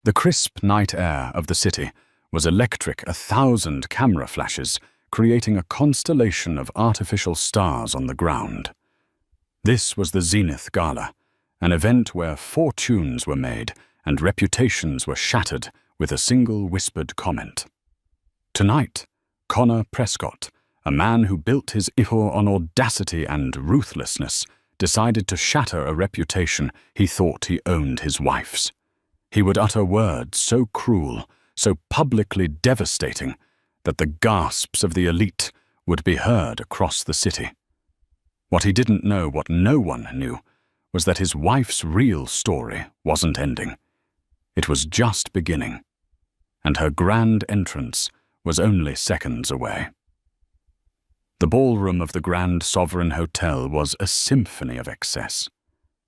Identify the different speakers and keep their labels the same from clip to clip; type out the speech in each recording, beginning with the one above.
Speaker 1: The crisp night air of the city was electric, 1,000 camera flashes, creating a constellation of artificial stars on the ground. This was the Zenith Gala, an event where fortunes were made and reputations were shattered with a single whispered comment. Tonight, Connor Prescott, a man who built his empire on audacity and ruthlessness, decided to shatter a reputation he thought he owned his wife's. He would utter words so cruel, so publicly devastating, that the gasps of the elite would be heard across the city. What he didn't know, what no one knew, was that his wife's real story wasn't ending. It was just beginning, and her grand entrance was only seconds away. The ballroom of the Grand Sovereign Hotel was a symphony of excess.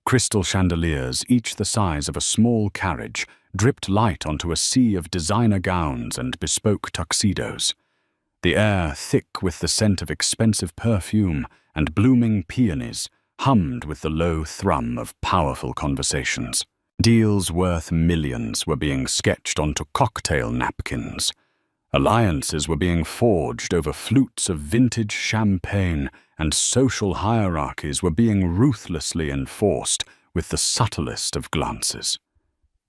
Speaker 1: Crystal chandeliers, each the size of a small carriage, dripped light onto a sea of designer gowns and bespoke tuxedos. The air, thick with the scent of expensive perfume and blooming peonies, hummed with the low thrum of powerful conversations. Deals worth millions were being sketched onto cocktail napkins. Alliances were being forged over flutes of vintage champagne, and social hierarchies were being ruthlessly enforced with the subtlest of glances.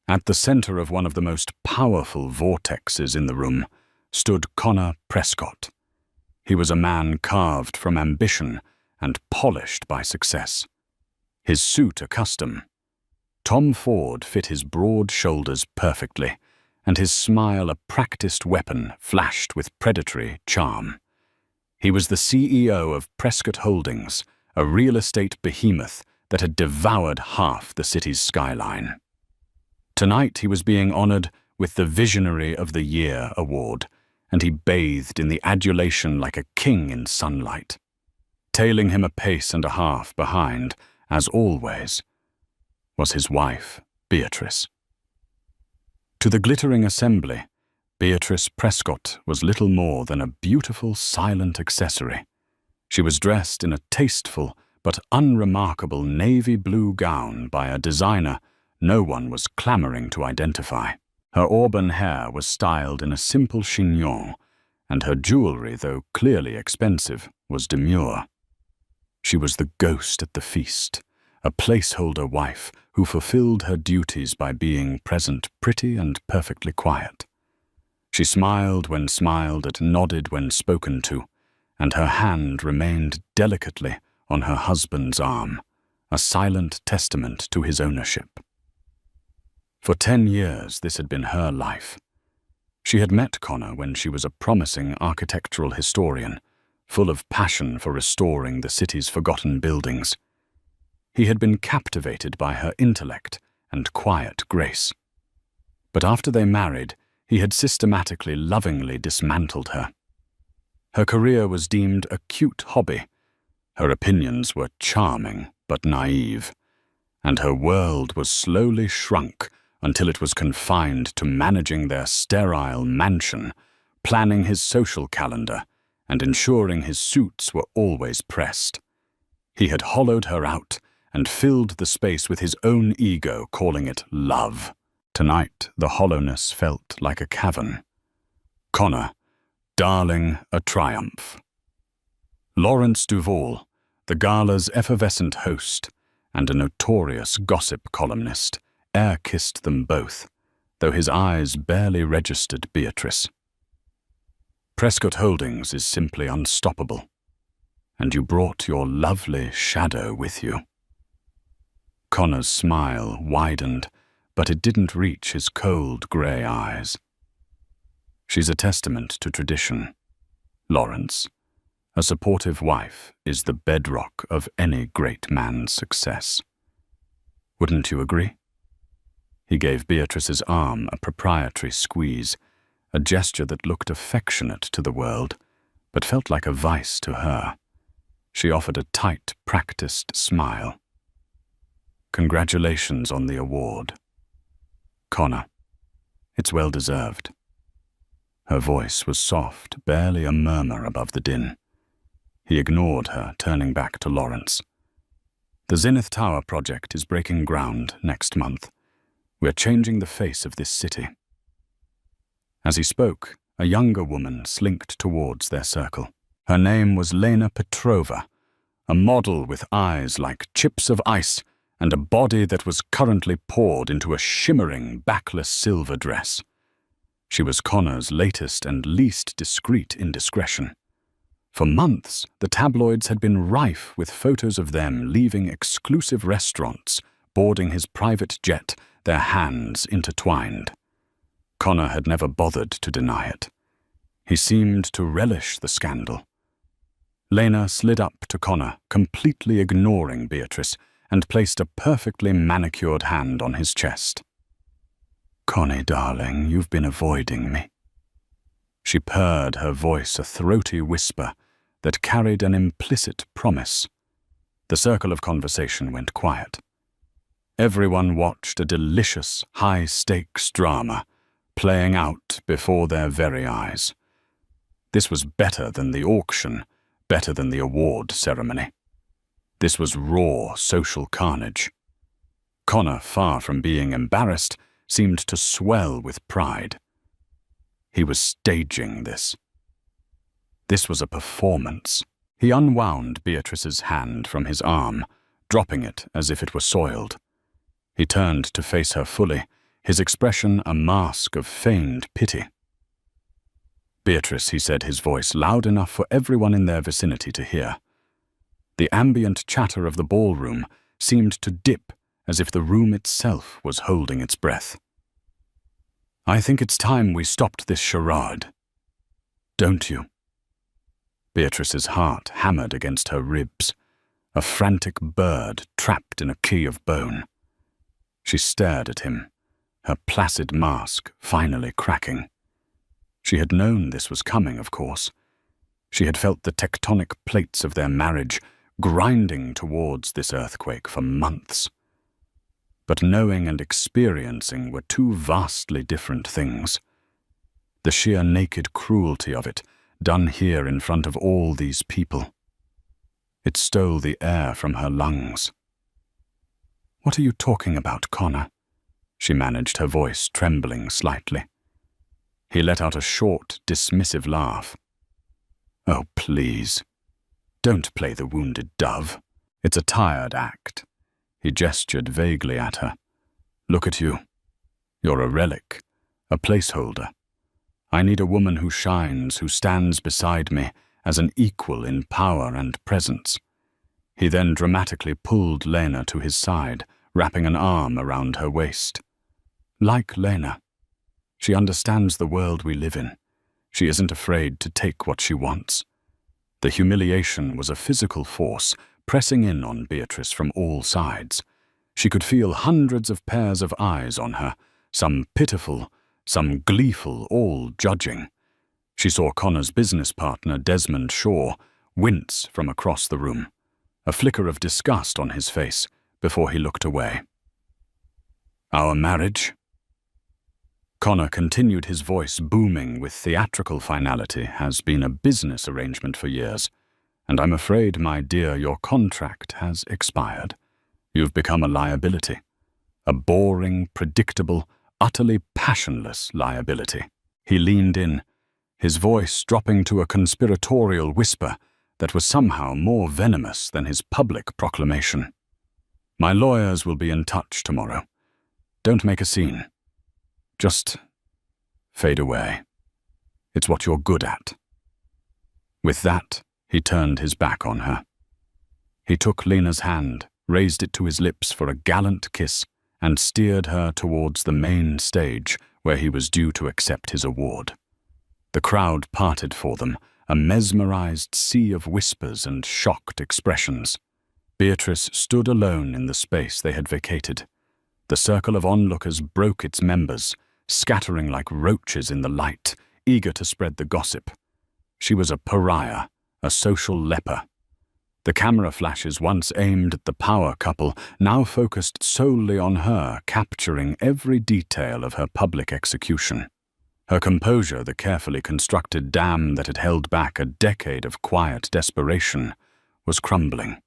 Speaker 1: At the center of one of the most powerful vortexes in the room stood Connor Prescott. He was a man carved from ambition and polished by success. His suit a custom. Tom Ford fit his broad shoulders perfectly, and his smile a practiced weapon flashed with predatory charm. He was the CEO of Prescott Holdings, a real estate behemoth that had devoured half the city's skyline. Tonight he was being honored with the Visionary of the Year award, and he bathed in the adulation like a king in sunlight. Tailing him a pace and a half behind, as always, was his wife, Beatrice. To the glittering assembly, Beatrice Prescott was little more than a beautiful, silent accessory. She was dressed in a tasteful but unremarkable navy blue gown by a designer no one was clamoring to identify. Her auburn hair was styled in a simple chignon, and her jewelry, though clearly expensive, was demure. She was the ghost at the feast, a placeholder wife who fulfilled her duties by being present, pretty and perfectly quiet. She smiled when smiled and nodded when spoken to, and her hand remained delicately on her husband's arm, a silent testament to his ownership. For 10 years this had been her life. She had met Connor when she was a promising architectural historian, full of passion for restoring the city's forgotten buildings. He had been captivated by her intellect and quiet grace. But after they married, he had systematically, lovingly dismantled her. Her career was deemed a cute hobby. Her opinions were charming but naive, and her world was slowly shrunk until it was confined to managing their sterile mansion, planning his social calendar, and ensuring his suits were always pressed. He had hollowed her out and filled the space with his own ego, calling it love. Tonight, the hollowness felt like a cavern. Connor, darling, a triumph. Lawrence Duvall, the Gala's effervescent host and a notorious gossip columnist, air-kissed them both, though his eyes barely registered Beatrice. Prescott Holdings is simply unstoppable, and you brought your lovely shadow with you. Connor's smile widened, but it didn't reach his cold grey eyes. She's a testament to tradition, Lawrence. A supportive wife is the bedrock of any great man's success. Wouldn't you agree? He gave Beatrice's arm a proprietary squeeze, a gesture that looked affectionate to the world, but felt like a vice to her. She offered a tight, practiced smile. Congratulations on the award. Connor, it's well deserved. Her voice was soft, barely a murmur above the din. He ignored her, turning back to Lawrence. The Zenith Tower project is breaking ground next month. We're changing the face of this city." As he spoke, a younger woman slinked towards their circle. Her name was Lena Petrova, a model with eyes like chips of ice and a body that was currently poured into a shimmering, backless silver dress. She was Connor's latest and least discreet indiscretion. For months, the tabloids had been rife with photos of them leaving exclusive restaurants, boarding his private jet, their hands intertwined. Connor had never bothered to deny it. He seemed to relish the scandal. Lena slid up to Connor, completely ignoring Beatrice, and placed a perfectly manicured hand on his chest. "Connie, darling, you've been avoiding me." She purred, her voice a throaty whisper that carried an implicit promise. The circle of conversation went quiet. Everyone watched a delicious, high-stakes drama playing out before their very eyes. This was better than the auction, better than the award ceremony. This was raw social carnage. Connor, far from being embarrassed, seemed to swell with pride. He was staging this. This was a performance. He unwound Beatrice's hand from his arm, dropping it as if it were soiled. He turned to face her fully, his expression a mask of feigned pity. "Beatrice," he said, his voice loud enough for everyone in their vicinity to hear. The ambient chatter of the ballroom seemed to dip as if the room itself was holding its breath. "I think it's time we stopped this charade. Don't you?" Beatrice's heart hammered against her ribs, a frantic bird trapped in a key of bone. She stared at him, her placid mask finally cracking. She had known this was coming, of course. She had felt the tectonic plates of their marriage grinding towards this earthquake for months. But knowing and experiencing were two vastly different things. The sheer naked cruelty of it, done here in front of all these people. It stole the air from her lungs. "What are you talking about, Connor?" She managed, her voice trembling slightly. He let out a short, dismissive laugh. "Oh, please. Don't play the wounded dove. It's a tired act." He gestured vaguely at her. "Look at you. You're a relic, a placeholder. I need a woman who shines, who stands beside me as an equal in power and presence." He then dramatically pulled Lena to his side, wrapping an arm around her waist. "Like Lena. She understands the world we live in. She isn't afraid to take what she wants." The humiliation was a physical force, pressing in on Beatrice from all sides. She could feel hundreds of pairs of eyes on her, some pitiful, some gleeful, all judging. She saw Connor's business partner, Desmond Shaw, wince from across the room, a flicker of disgust on his face before he looked away. "Our marriage?" Connor continued, his voice booming with theatrical finality, "has been a business arrangement for years, and I'm afraid, my dear, your contract has expired. You've become a liability. A boring, predictable, utterly passionless liability." He leaned in, his voice dropping to a conspiratorial whisper that was somehow more venomous than his public proclamation. "My lawyers will be in touch tomorrow. Don't make a scene. Just fade away. It's what you're good at." With that, he turned his back on her. He took Lena's hand, raised it to his lips for a gallant kiss, and steered her towards the main stage where he was due to accept his award. The crowd parted for them, a mesmerized sea of whispers and shocked expressions. Beatrice stood alone in the space they had vacated. The circle of onlookers broke its members, scattering like roaches in the light, eager to spread the gossip. She was a pariah, a social leper. The camera flashes once aimed at the power couple now focused solely on her, capturing every detail of her public execution. Her composure, the carefully constructed dam that had held back a decade of quiet desperation, was crumbling.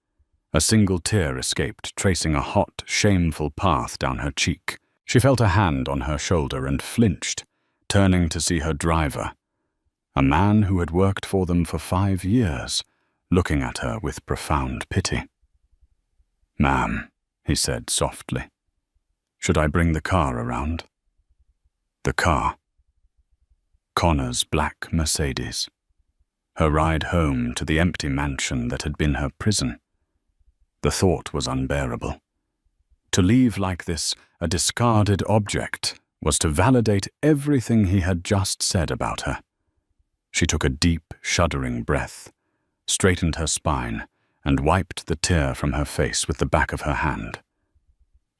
Speaker 1: A single tear escaped, tracing a hot, shameful path down her cheek. She felt a hand on her shoulder and flinched, turning to see her driver, a man who had worked for them for 5 years, looking at her with profound pity. "Ma'am," he said softly, "should I bring the car around?" The car. Connor's black Mercedes. Her ride home to the empty mansion that had been her prison. The thought was unbearable. To leave like this, a discarded object, was to validate everything he had just said about her. She took a deep, shuddering breath, straightened her spine, and wiped the tear from her face with the back of her hand.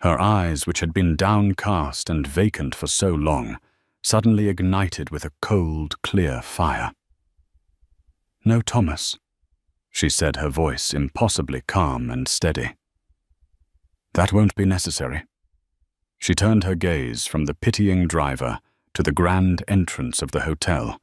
Speaker 1: Her eyes, which had been downcast and vacant for so long, suddenly ignited with a cold, clear fire. "No, Thomas," she said, her voice impossibly calm and steady. "That won't be necessary." She turned her gaze from the pitying driver to the grand entrance of the hotel,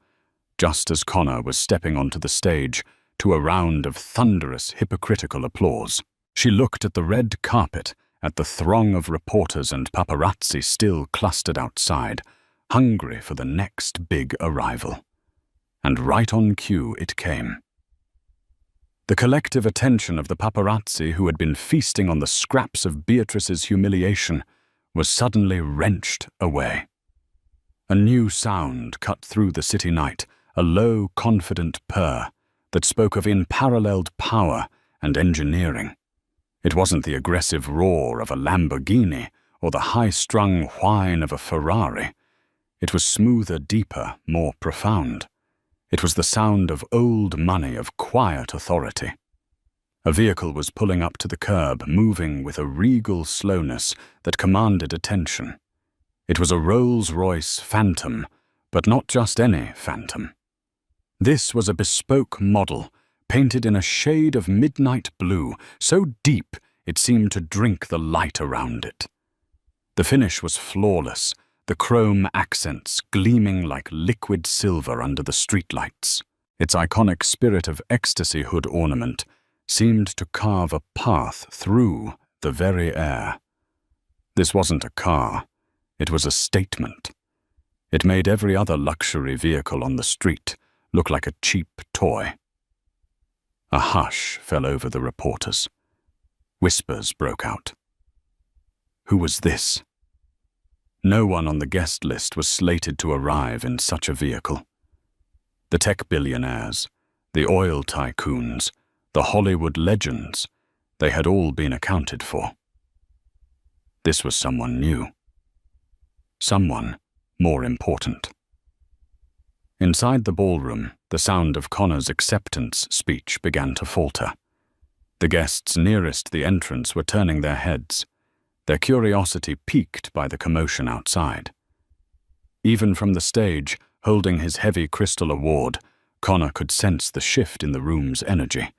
Speaker 1: just as Connor was stepping onto the stage to a round of thunderous, hypocritical applause. She looked at the red carpet, at the throng of reporters and paparazzi still clustered outside, hungry for the next big arrival. And right on cue it came. The collective attention of the paparazzi who had been feasting on the scraps of Beatrice's humiliation was suddenly wrenched away. A new sound cut through the city night, a low, confident purr that spoke of unparalleled power and engineering. It wasn't the aggressive roar of a Lamborghini or the high-strung whine of a Ferrari. It was smoother, deeper, more profound. It was the sound of old money, of quiet authority. A vehicle was pulling up to the curb, moving with a regal slowness that commanded attention. It was a Rolls-Royce Phantom, but not just any Phantom. This was a bespoke model, painted in a shade of midnight blue, so deep it seemed to drink the light around it. The finish was flawless, the chrome accents gleaming like liquid silver under the streetlights. Its iconic Spirit of Ecstasy hood ornament seemed to carve a path through the very air. This wasn't a car, it was a statement. It made every other luxury vehicle on the street look like a cheap toy. A hush fell over the reporters. Whispers broke out. Who was this? No one on the guest list was slated to arrive in such a vehicle. The tech billionaires, the oil tycoons, the Hollywood legends, they had all been accounted for. This was someone new. Someone more important. Inside the ballroom, the sound of Connor's acceptance speech began to falter. The guests nearest the entrance were turning their heads, their curiosity piqued by the commotion outside. Even from the stage, holding his heavy crystal award, Connor could sense the shift in the room's energy.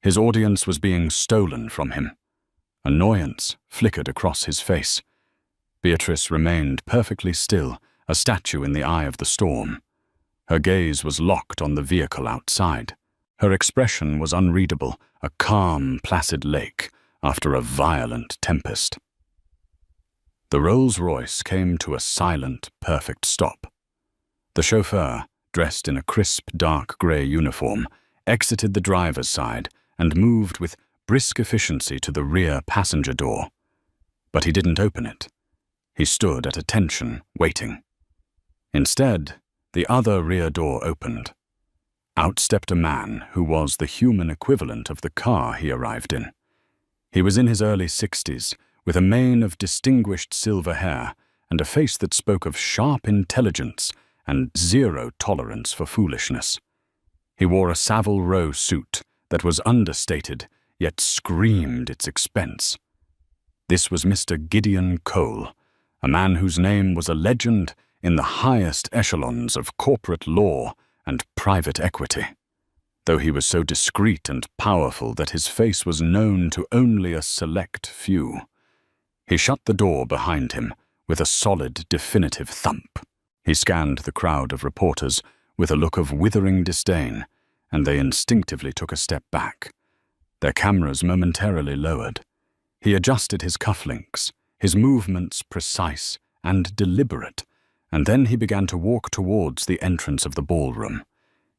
Speaker 1: His audience was being stolen from him. Annoyance flickered across his face. Beatrice remained perfectly still, a statue in the eye of the storm. Her gaze was locked on the vehicle outside. Her expression was unreadable, a calm, placid lake after a violent tempest. The Rolls-Royce came to a silent, perfect stop. The chauffeur, dressed in a crisp, dark grey uniform, exited the driver's side and moved with brisk efficiency to the rear passenger door. But he didn't open it. He stood at attention, waiting. Instead, the other rear door opened. Out stepped a man who was the human equivalent of the car he arrived in. He was in his early 60s, with a mane of distinguished silver hair and a face that spoke of sharp intelligence and zero tolerance for foolishness. He wore a Savile Row suit that was understated, yet screamed its expense. This was Mr. Gideon Cole, a man whose name was a legend in the highest echelons of corporate law and private equity, though he was so discreet and powerful that his face was known to only a select few. He shut the door behind him with a solid, definitive thump. He scanned the crowd of reporters with a look of withering disdain, and they instinctively took a step back. Their cameras momentarily lowered. He adjusted his cufflinks, his movements precise and deliberate, and then he began to walk towards the entrance of the ballroom,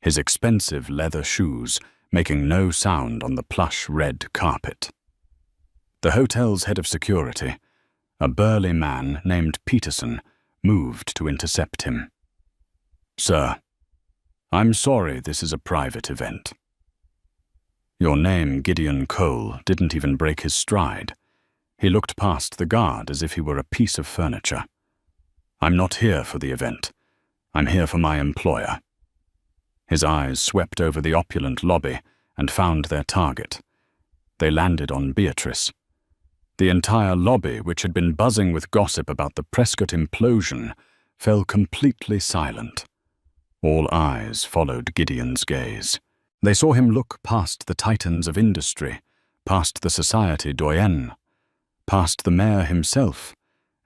Speaker 1: his expensive leather shoes making no sound on the plush red carpet. The hotel's head of security, a burly man named Peterson, moved to intercept him. "Sir, I'm sorry this is a private event." Your name, Gideon Cole, didn't even break his stride. He looked past the guard as if he were a piece of furniture. "I'm not here for the event. I'm here for my employer." His eyes swept over the opulent lobby and found their target. They landed on Beatrice. The entire lobby, which had been buzzing with gossip about the Prescott implosion, fell completely silent. All eyes followed Gideon's gaze. They saw him look past the titans of industry, past the society doyenne, past the mayor himself,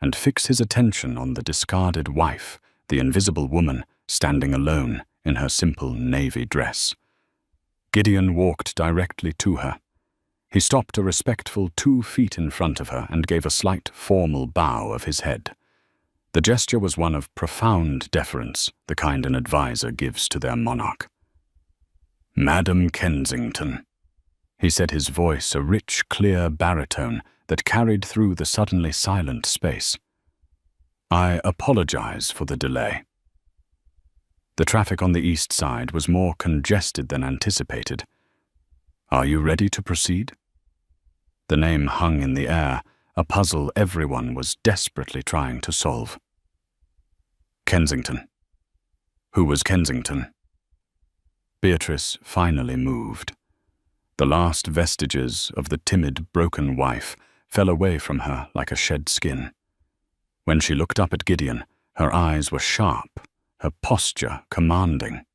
Speaker 1: and fix his attention on the discarded wife, the invisible woman standing alone in her simple navy dress. Gideon walked directly to her. He stopped a respectful 2 feet in front of her and gave a slight formal bow of his head. The gesture was one of profound deference, the kind an advisor gives to their monarch. "Madam Kensington," he said, his voice a rich, clear baritone that carried through the suddenly silent space. "I apologize for the delay." The traffic on the east side was more congested than anticipated. "Are you ready to proceed?" The name hung in the air, a puzzle everyone was desperately trying to solve. Kensington. Who was Kensington? Beatrice finally moved. The last vestiges of the timid, broken wife fell away from her like a shed skin. When she looked up at Gideon, her eyes were sharp, her posture commanding.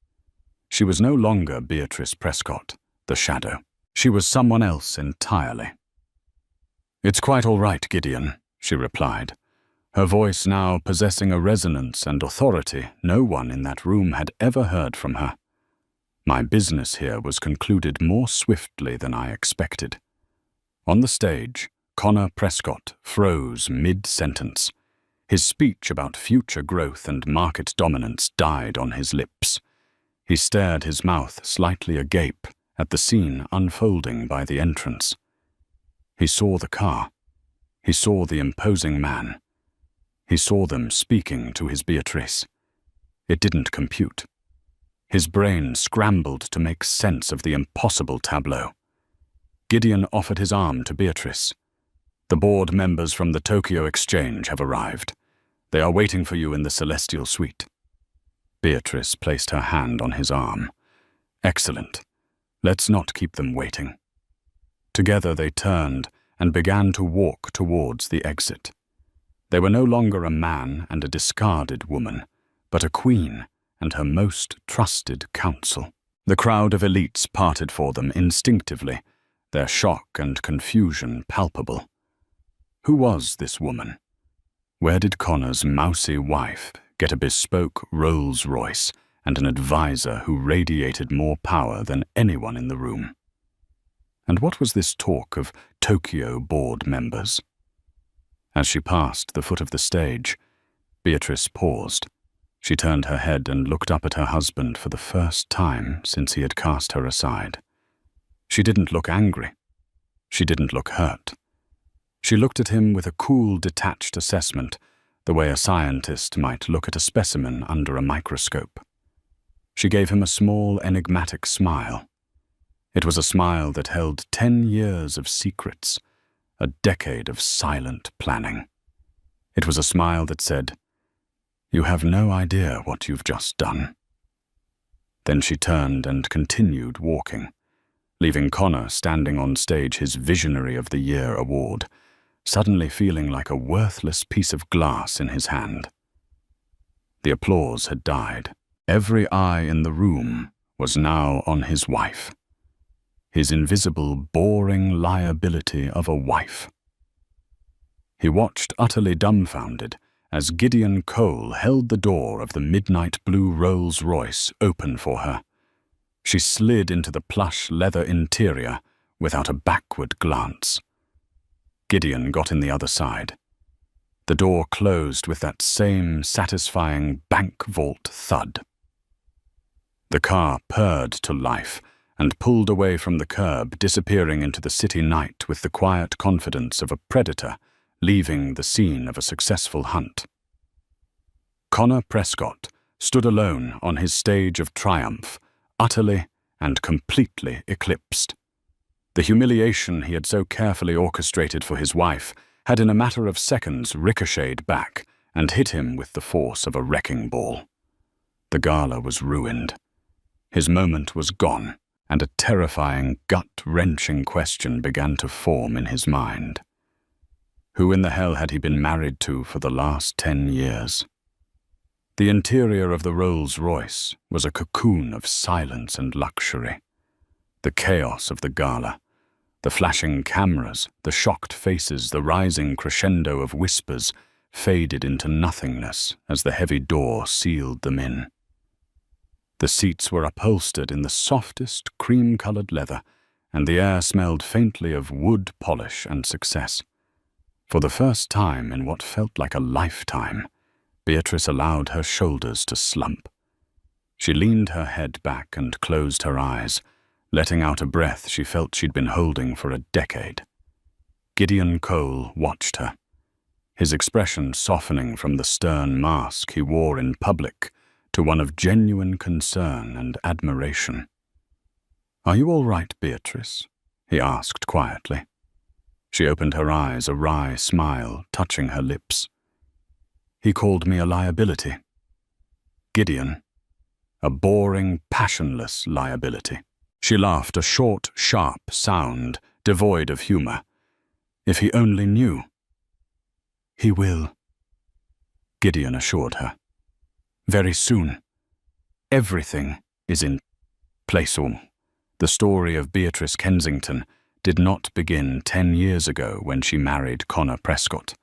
Speaker 1: She was no longer Beatrice Prescott, the shadow. She was someone else entirely. "It's quite all right, Gideon," she replied, her voice now possessing a resonance and authority no one in that room had ever heard from her. "My business here was concluded more swiftly than I expected." On the stage, Connor Prescott froze mid-sentence. His speech about future growth and market dominance died on his lips. He stared, his mouth slightly agape, at the scene unfolding by the entrance. He saw the car. He saw the imposing man. He saw them speaking to his Beatrice. It didn't compute. His brain scrambled to make sense of the impossible tableau. Gideon offered his arm to Beatrice. "The board members from the Tokyo Exchange have arrived. They are waiting for you in the Celestial Suite." Beatrice placed her hand on his arm. "Excellent. Let's not keep them waiting." Together they turned and began to walk towards the exit. They were no longer a man and a discarded woman, but a queen and her most trusted counsel. The crowd of elites parted for them instinctively, their shock and confusion palpable. Who was this woman? Where did Connor's mousy wife get a bespoke Rolls-Royce and an advisor who radiated more power than anyone in the room? And what was this talk of Tokyo board members? As she passed the foot of the stage, Beatrice paused. She turned her head and looked up at her husband for the first time since he had cast her aside. She didn't look angry. She didn't look hurt. She looked at him with a cool, detached assessment, the way a scientist might look at a specimen under a microscope. She gave him a small, enigmatic smile. It was a smile that held 10 years of secrets, a decade of silent planning. It was a smile that said, "You have no idea what you've just done." Then she turned and continued walking, leaving Connor standing on stage, his Visionary of the Year award, suddenly feeling like a worthless piece of glass in his hand. The applause had died. Every eye in the room was now on his wife. His invisible, boring liability of a wife. He watched utterly dumbfounded as Gideon Cole held the door of the midnight blue Rolls-Royce open for her. She slid into the plush leather interior without a backward glance. Gideon got in the other side. The door closed with that same satisfying bank vault thud. The car purred to life and pulled away from the curb, disappearing into the city night with the quiet confidence of a predator leaving the scene of a successful hunt. Connor Prescott stood alone on his stage of triumph, utterly and completely eclipsed. The humiliation he had so carefully orchestrated for his wife had in a matter of seconds ricocheted back and hit him with the force of a wrecking ball. The gala was ruined. His moment was gone, and a terrifying, gut-wrenching question began to form in his mind. Who in the hell had he been married to for the last 10 years? The interior of the Rolls-Royce was a cocoon of silence and luxury. The chaos of the gala, the flashing cameras, the shocked faces, the rising crescendo of whispers faded into nothingness as the heavy door sealed them in. The seats were upholstered in the softest cream-colored leather, and the air smelled faintly of wood polish and success. For the first time in what felt like a lifetime, Beatrice allowed her shoulders to slump. She leaned her head back and closed her eyes, letting out a breath she felt she'd been holding for a decade. Gideon Cole watched her, his expression softening from the stern mask he wore in public to one of genuine concern and admiration. "Are you all right, Beatrice?" he asked quietly. She opened her eyes, a wry smile touching her lips. "He called me a liability." Gideon. A boring, passionless liability. She laughed, a short, sharp sound, devoid of humor. "If he only knew." "He will," Gideon assured her. "Very soon. Everything is in place." The story of Beatrice Kensington did not begin 10 years ago when she married Connor Prescott.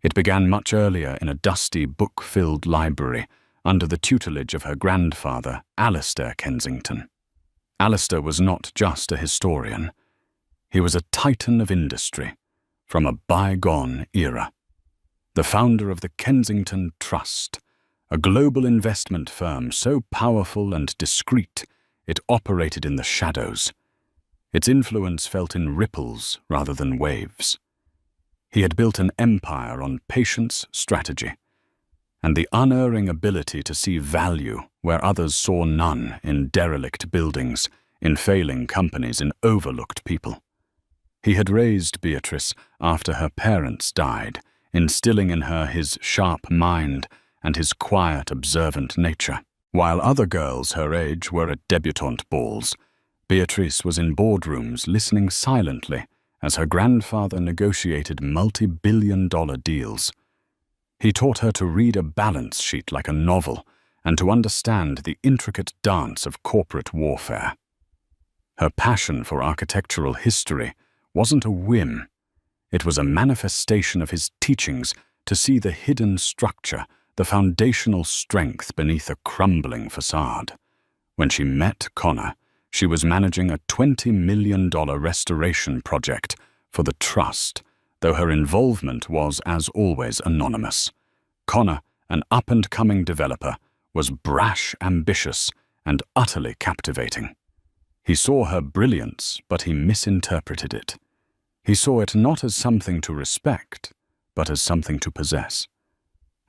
Speaker 1: It began much earlier in a dusty, book-filled library under the tutelage of her grandfather, Alistair Kensington. Alistair was not just a historian. He was a titan of industry from a bygone era. The founder of the Kensington Trust, a global investment firm so powerful and discreet it operated in the shadows. Its influence felt in ripples rather than waves. He had built an empire on patience, strategy, and the unerring ability to see value where others saw none, in derelict buildings, in failing companies, in overlooked people. He had raised Beatrice after her parents died, instilling in her his sharp mind and his quiet, observant nature. While other girls her age were at debutante balls, Beatrice was in boardrooms listening silently as her grandfather negotiated multi-billion-dollar deals. He taught her to read a balance sheet like a novel and to understand the intricate dance of corporate warfare. Her passion for architectural history wasn't a whim. It was a manifestation of his teachings to see the hidden structure, the foundational strength beneath a crumbling facade. When she met Connor, she was managing a $20 million restoration project for the Trust, though her involvement was, as always, anonymous. Connor, an up-and-coming developer, was brash, ambitious, and utterly captivating. He saw her brilliance, but he misinterpreted it. He saw it not as something to respect, but as something to possess.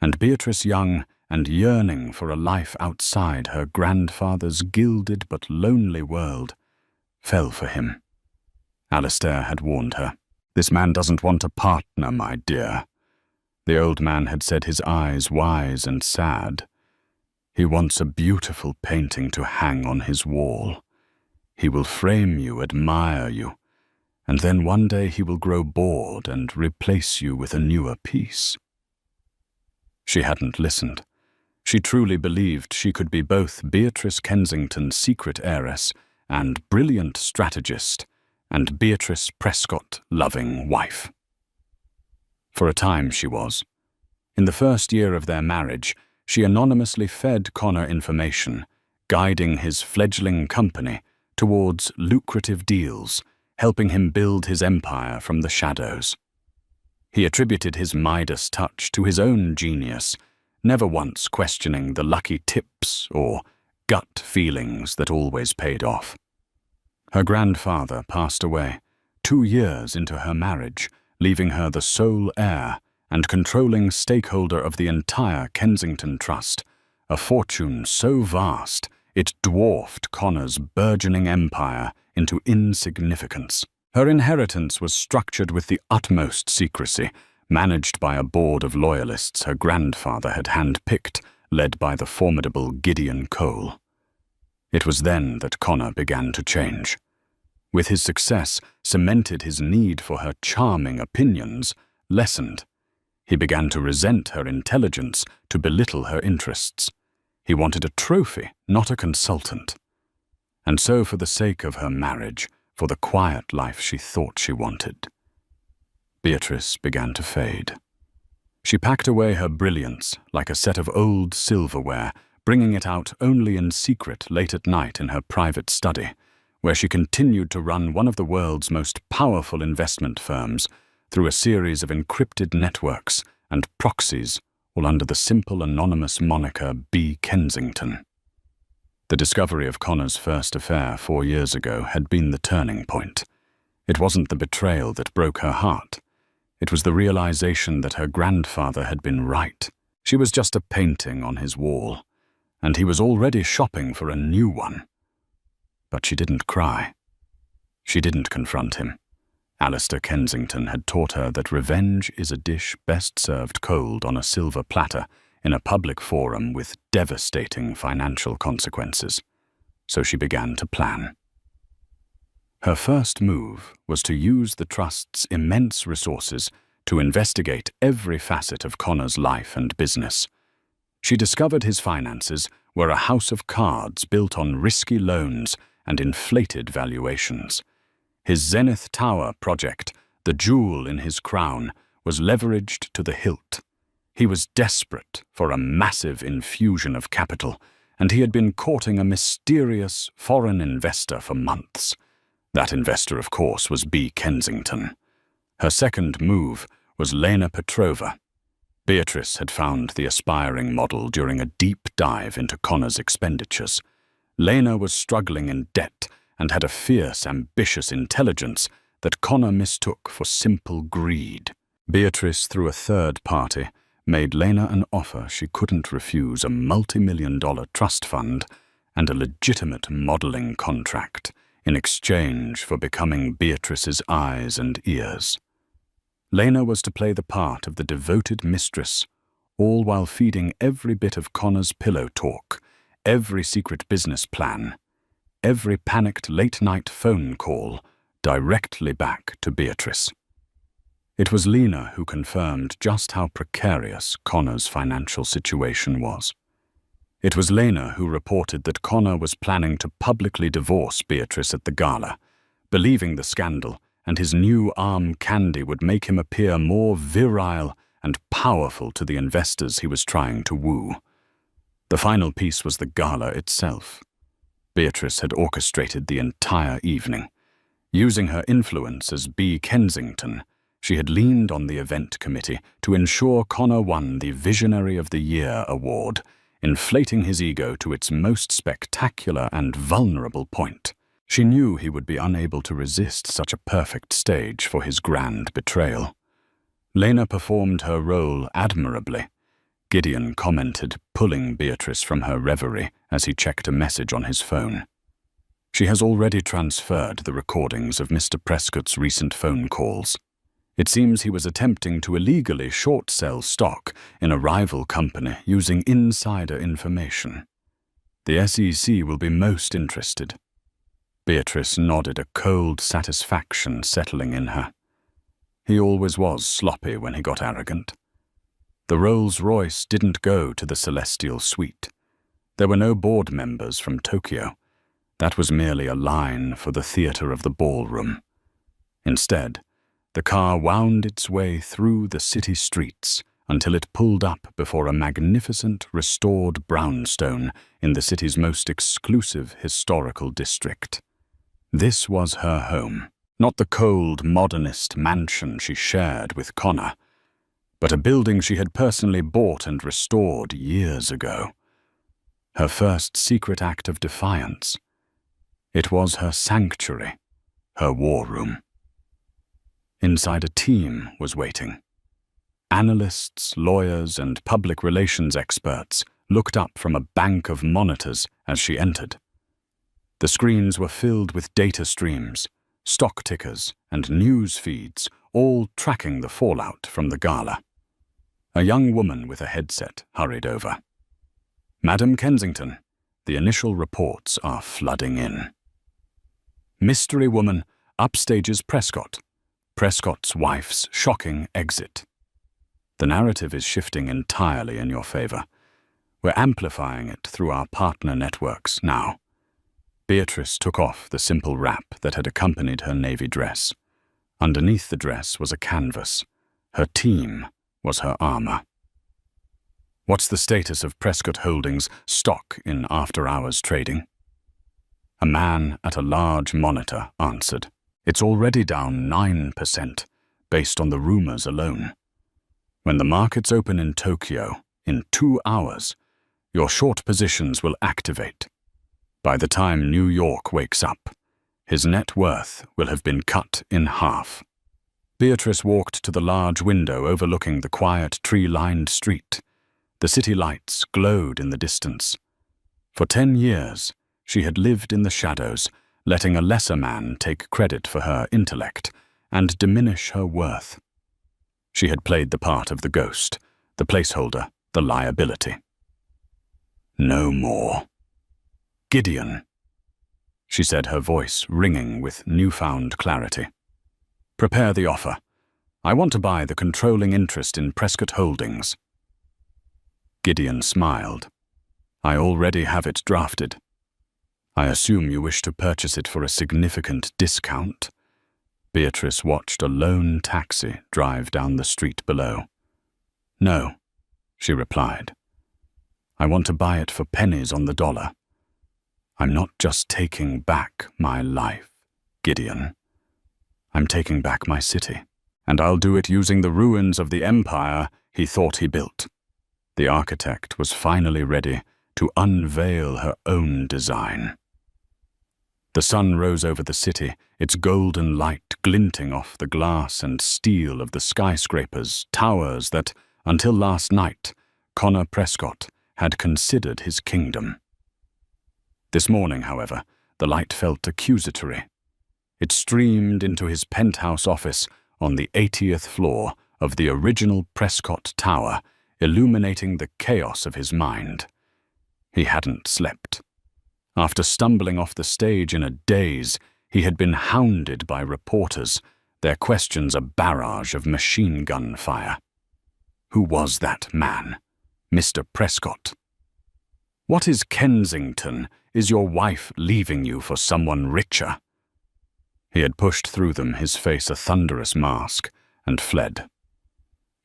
Speaker 1: And Beatrice, young and yearning for a life outside her grandfather's gilded but lonely world, fell for him. Alistair had warned her. "This man doesn't want a partner, my dear." The old man had said, his eyes wise and sad. "He wants a beautiful painting to hang on his wall. He will frame you, admire you, and then one day he will grow bored and replace you with a newer piece." She hadn't listened. She truly believed she could be both Beatrice Kensington's secret heiress and brilliant strategist, and Beatrice Prescott loving wife. For a time she was. In the first year of their marriage, she anonymously fed Connor information, guiding his fledgling company towards lucrative deals, helping him build his empire from the shadows. He attributed his Midas touch to his own genius, never once questioning the lucky tips or gut feelings that always paid off. Her grandfather passed away 2 years into her marriage, leaving her the sole heir and controlling stakeholder of the entire Kensington Trust, a fortune so vast it dwarfed Connor's burgeoning empire into insignificance. Her inheritance was structured with the utmost secrecy, managed by a board of loyalists her grandfather had handpicked, led by the formidable Gideon Cole. It was then that Connor began to change. With his success cemented his need for her charming opinions lessened. He began to resent her intelligence, to belittle her interests. He wanted a trophy, not a consultant. And so, for the sake of her marriage, for the quiet life she thought she wanted, Beatrice began to fade. She packed away her brilliance like a set of old silverware, bringing it out only in secret late at night in her private study, where she continued to run one of the world's most powerful investment firms through a series of encrypted networks and proxies, all under the simple anonymous moniker B. Kensington. The discovery of Connor's first affair 4 years ago had been the turning point. It wasn't the betrayal that broke her heart. It was the realization that her grandfather had been right. She was just a painting on his wall, and he was already shopping for a new one. But she didn't cry. She didn't confront him. Alistair Kensington had taught her that revenge is a dish best served cold on a silver platter in a public forum with devastating financial consequences. So she began to plan. Her first move was to use the Trust's immense resources to investigate every facet of Connor's life and business. She discovered his finances were a house of cards built on risky loans and inflated valuations. His Zenith Tower project, the jewel in his crown, was leveraged to the hilt. He was desperate for a massive infusion of capital, and he had been courting a mysterious foreign investor for months. That investor, of course, was B. Kensington. Her second move was Lena Petrova. Beatrice had found the aspiring model during a deep dive into Connor's expenditures. Lena was struggling in debt and had a fierce, ambitious intelligence that Connor mistook for simple greed. Beatrice, through a third party, made Lena an offer she couldn't refuse: a multi-million-dollar trust fund and a legitimate modeling contract in exchange for becoming Beatrice's eyes and ears. Lena was to play the part of the devoted mistress, all while feeding every bit of Connor's pillow talk, every secret business plan, every panicked late-night phone call directly back to Beatrice. It was Lena who confirmed just how precarious Connor's financial situation was. It was Lena who reported that Connor was planning to publicly divorce Beatrice at the Gala, believing the scandal and his new arm candy would make him appear more virile and powerful to the investors he was trying to woo. The final piece was the Gala itself. Beatrice had orchestrated the entire evening. Using her influence as B. Kensington, she had leaned on the event committee to ensure Connor won the Visionary of the Year award, inflating his ego to its most spectacular and vulnerable point. She knew he would be unable to resist such a perfect stage for his grand betrayal. Lena performed her role admirably. Gideon commented, pulling Beatrice from her reverie as he checked a message on his phone. She has already transferred the recordings of Mr. Prescott's recent phone calls. It seems he was attempting to illegally short-sell stock in a rival company using insider information. The SEC will be most interested. Beatrice nodded, a cold satisfaction settling in her. He always was sloppy when he got arrogant. The Rolls-Royce didn't go to the Celestial Suite. There were no board members from Tokyo. That was merely a line for the theater of the ballroom. Instead, the car wound its way through the city streets until it pulled up before a magnificent, restored brownstone in the city's most exclusive historical district. This was her home. Not the cold, modernist mansion she shared with Connor, but a building she had personally bought and restored years ago. Her first secret act of defiance. It was her sanctuary, her war room. Inside a team was waiting. Analysts, lawyers, and public relations experts looked up from a bank of monitors as she entered. The screens were filled with data streams, stock tickers, and news feeds, all tracking the fallout from the gala. A young woman with a headset hurried over. "Madam Kensington, the initial reports are flooding in. Mystery woman upstages Prescott. Prescott's wife's shocking exit. The narrative is shifting entirely in your favor. We're amplifying it through our partner networks now." Beatrice took off the simple wrap that had accompanied her navy dress. Underneath the dress was a canvas. Her team was her armor. "What's the status of Prescott Holdings' stock in after-hours trading?" A man at a large monitor answered. "It's already down 9%, based on the rumors alone. When the markets open in Tokyo, in 2 hours, your short positions will activate. By the time New York wakes up, his net worth will have been cut in half." Beatrice walked to the large window overlooking the quiet, tree-lined street. The city lights glowed in the distance. For 10 years, she had lived in the shadows, letting a lesser man take credit for her intellect and diminish her worth. She had played the part of the ghost, the placeholder, the liability. No more. "Gideon," she said, her voice ringing with newfound clarity. "Prepare the offer. I want to buy the controlling interest in Prescott Holdings." Gideon smiled. "I already have it drafted. I assume you wish to purchase it for a significant discount." Beatrice watched a lone taxi drive down the street below. "No," she replied. "I want to buy it for pennies on the dollar. I'm not just taking back my life, Gideon. I'm taking back my city, and I'll do it using the ruins of the empire he thought he built." The architect was finally ready to unveil her own design. The sun rose over the city, its golden light glinting off the glass and steel of the skyscrapers, towers that, until last night, Connor Prescott had considered his kingdom. This morning, however, the light felt accusatory. It streamed into his penthouse office on the 80th floor of the original Prescott Tower, illuminating the chaos of his mind. He hadn't slept. After stumbling off the stage in a daze, he had been hounded by reporters, their questions a barrage of machine gun fire. Who was that man? Mr. Prescott. "What is Kensington? Is your wife leaving you for someone richer?" He had pushed through them, his face a thunderous mask, and fled.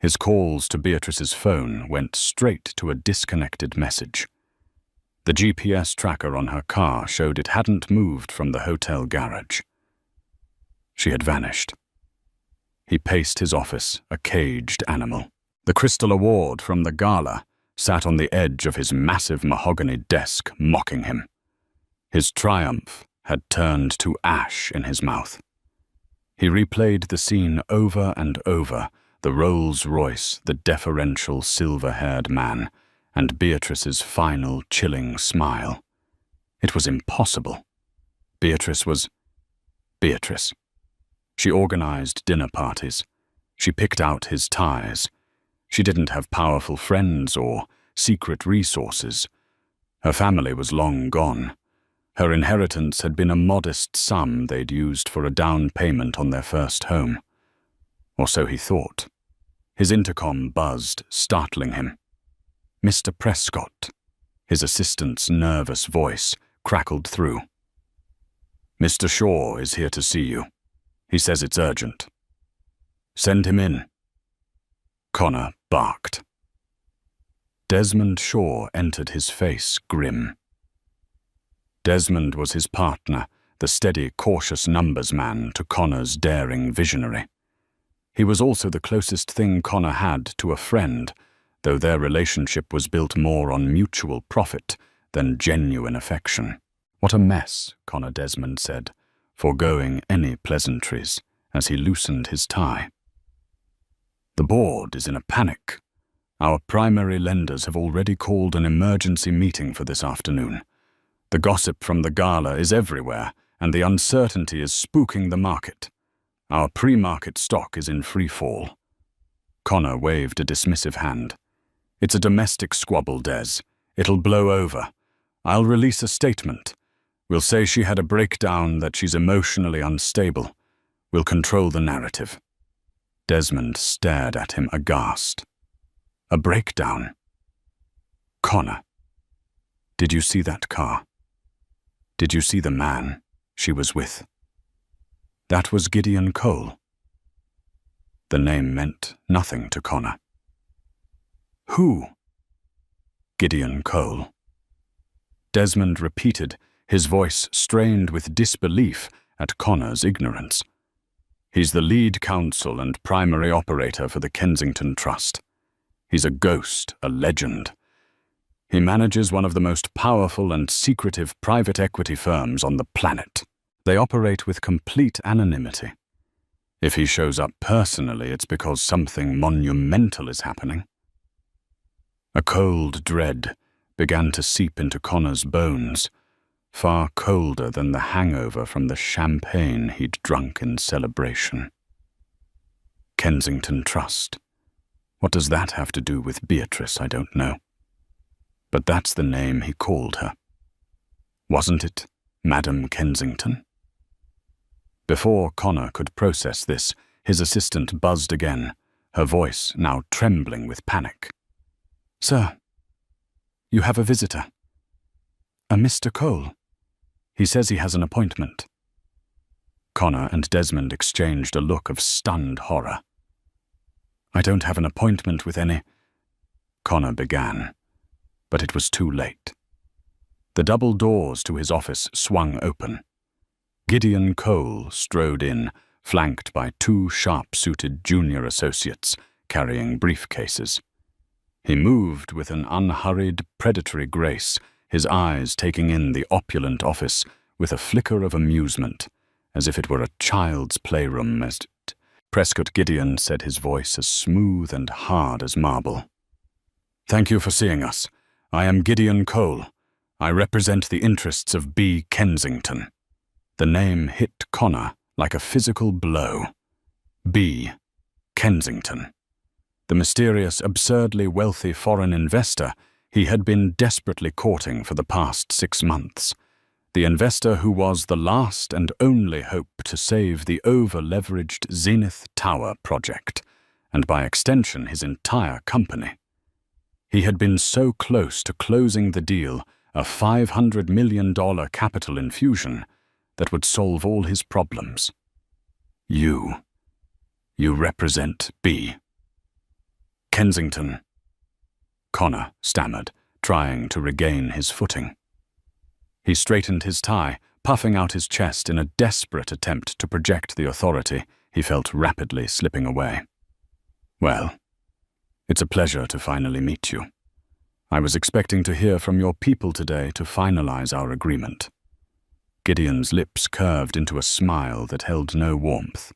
Speaker 1: His calls to Beatrice's phone went straight to a disconnected message. The GPS tracker on her car showed it hadn't moved from the hotel garage. She had vanished. He paced his office, a caged animal. The Crystal Award from the Gala sat on the edge of his massive mahogany desk, mocking him. His triumph had turned to ash in his mouth. He replayed the scene over and over, the Rolls-Royce, the deferential silver-haired man, and Beatrice's final chilling smile. It was impossible. Beatrice was Beatrice. She organized dinner parties. She picked out his ties. She didn't have powerful friends or secret resources. Her family was long gone. Her inheritance had been a modest sum they'd used for a down payment on their first home. Or so he thought. His intercom buzzed, startling him. "Mr. Prescott." His assistant's nervous voice crackled through. "Mr. Shaw is here to see you. He says it's urgent." "Send him in." Connor barked. Desmond Shaw entered, his face grim. Desmond was his partner, the steady, cautious numbers man to Connor's daring visionary. He was also the closest thing Connor had to a friend, though their relationship was built more on mutual profit than genuine affection. "What a mess," Connor Desmond said, foregoing any pleasantries as he loosened his tie. "The board is in a panic. Our primary lenders have already called an emergency meeting for this afternoon. The gossip from the Gala is everywhere, and the uncertainty is spooking the market. Our pre-market stock is in free fall." Connor waved a dismissive hand. "It's a domestic squabble, Des. It'll blow over. I'll release a statement. We'll say she had a breakdown, that she's emotionally unstable. We'll control the narrative." Desmond stared at him aghast. "A breakdown?" "Connor, did you see that car? Did you see the man she was with? That was Gideon Cole." The name meant nothing to Connor. "Who?" "Gideon Cole." Desmond repeated, his voice strained with disbelief at Connor's ignorance. "He's the lead counsel and primary operator for the Kensington Trust. He's a ghost, a legend. He manages one of the most powerful and secretive private equity firms on the planet. They operate with complete anonymity. If he shows up personally, it's because something monumental is happening." A cold dread began to seep into Connor's bones, far colder than the hangover from the champagne he'd drunk in celebration. Kensington Trust. What does that have to do with Beatrice, I don't know. But that's the name he called her. Wasn't it Madam Kensington? Before Connor could process this, his assistant buzzed again, her voice now trembling with panic. "Sir, you have a visitor. A Mr. Cole. He says he has an appointment." Connor and Desmond exchanged a look of stunned horror. "I don't have an appointment with any—" Connor began, but it was too late. The double doors to his office swung open. Gideon Cole strode in, flanked by two sharp-suited junior associates carrying briefcases. He moved with an unhurried, predatory grace, his eyes taking in the opulent office with a flicker of amusement, as if it were a child's playroom. Prescott Gideon said, his voice as smooth and hard as marble. "Thank you for seeing us. I am Gideon Cole. I represent the interests of B. Kensington." The name hit Connor like a physical blow. B. Kensington. The mysterious, absurdly wealthy foreign investor he had been desperately courting for the past 6 months. The investor who was the last and only hope to save the over-leveraged Zenith Tower project, and by extension his entire company. He had been so close to closing the deal, a $500 million capital infusion that would solve all his problems. You represent B. Kensington," Connor stammered, trying to regain his footing. He straightened his tie, puffing out his chest in a desperate attempt to project the authority he felt rapidly slipping away. "Well, it's a pleasure to finally meet you. I was expecting to hear from your people today to finalize our agreement." Gideon's lips curved into a smile that held no warmth.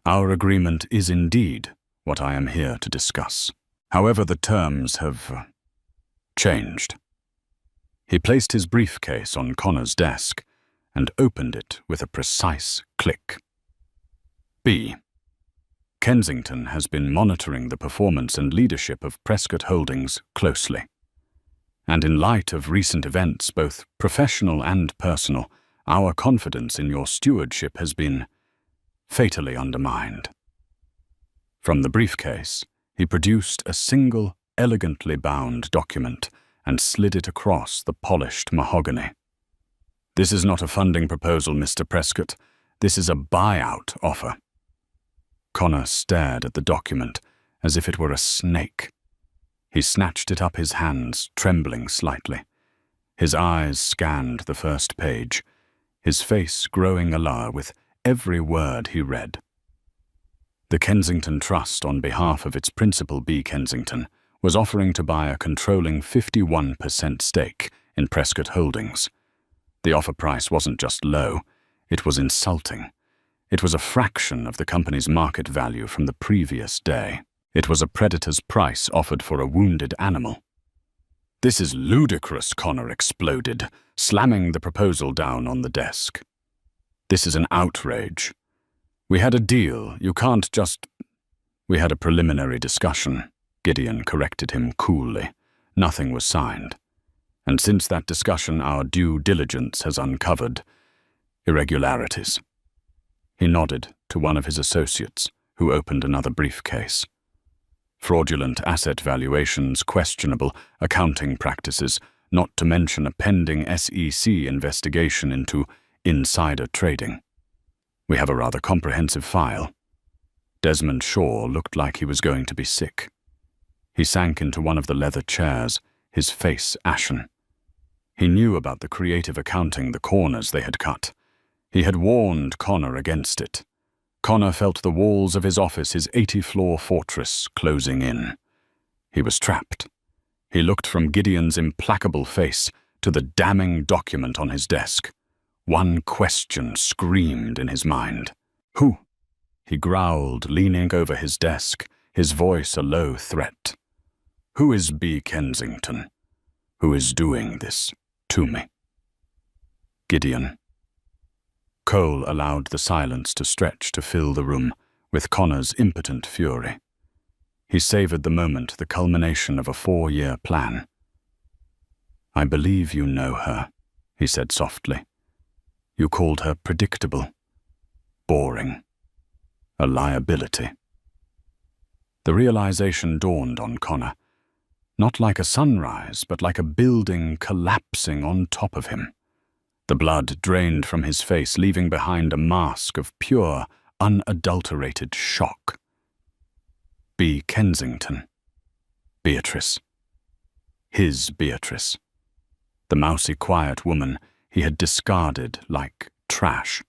Speaker 1: "Our agreement is indeed what I am here to discuss. However, the terms have changed." He placed his briefcase on Connor's desk and opened it with a precise click. "B. Kensington has been monitoring the performance and leadership of Prescott Holdings closely. And in light of recent events, both professional and personal, our confidence in your stewardship has been fatally undermined." From the briefcase, he produced a single, elegantly bound document and slid it across the polished mahogany. "This is not a funding proposal, Mr. Prescott. This is a buyout offer." Connor stared at the document as if it were a snake. He snatched it up his hands, trembling slightly. His eyes scanned the first page. his face growing alour with every word he read. The Kensington Trust, on behalf of its principal B. Kensington, was offering to buy a controlling 51% stake in Prescott Holdings. The offer price wasn't just low, it was insulting. It was a fraction of the company's market value from the previous day. It was a predator's price offered for a wounded animal. "This is ludicrous," Connor exploded, slamming the proposal down on the desk. "This is an outrage. We had a deal, you can't just—" "We had a preliminary discussion," Gideon corrected him coolly. "Nothing was signed. And since that discussion, our due diligence has uncovered irregularities." He nodded to one of his associates, who opened another briefcase. "Fraudulent asset valuations, questionable accounting practices, not to mention a pending SEC investigation into insider trading. We have a rather comprehensive file." Desmond Shaw looked like he was going to be sick. He sank into one of the leather chairs, his face ashen. He knew about the creative accounting, the corners they had cut. He had warned Connor against it. Connor felt the walls of his office, his 80-floor fortress, closing in. He was trapped. He looked from Gideon's implacable face to the damning document on his desk. One question screamed in his mind. "Who?" he growled, leaning over his desk, his voice a low threat. "Who is B. Kensington? Who is doing this to me?" Gideon. Cole allowed the silence to stretch to fill the room with Connor's impotent fury. He savored the moment, the culmination of a 4-year plan. "I believe you know her," he said softly. "You called her predictable, boring, a liability." The realization dawned on Connor, not like a sunrise, but like a building collapsing on top of him. The blood drained from his face, leaving behind a mask of pure, unadulterated shock. B. Kensington. Beatrice. His Beatrice. The mousy, quiet woman he had discarded like trash.